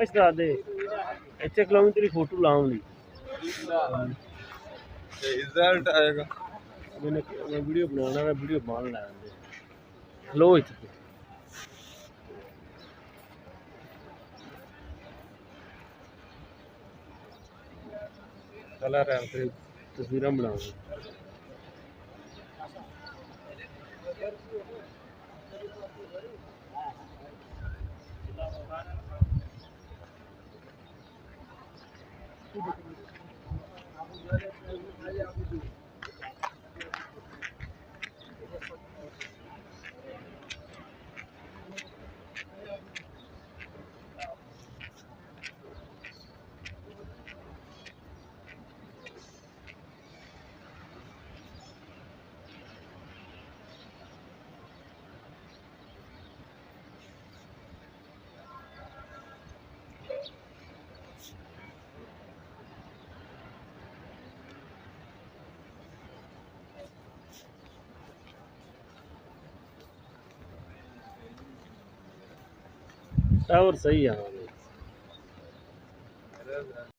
ਅੱਛਾ ਦੇ ਇੱਥੇ ਖਲਾਉਂ ਤੇਰੀ ਫੋਟੋ ਲਾਉਂ ਦੀ रिजल्ट आएगा मैंने वीडियो बनाना है वीडियो मान लाया लो इतने चला रहा है तस्वीर बनाऊंगा टावर सही है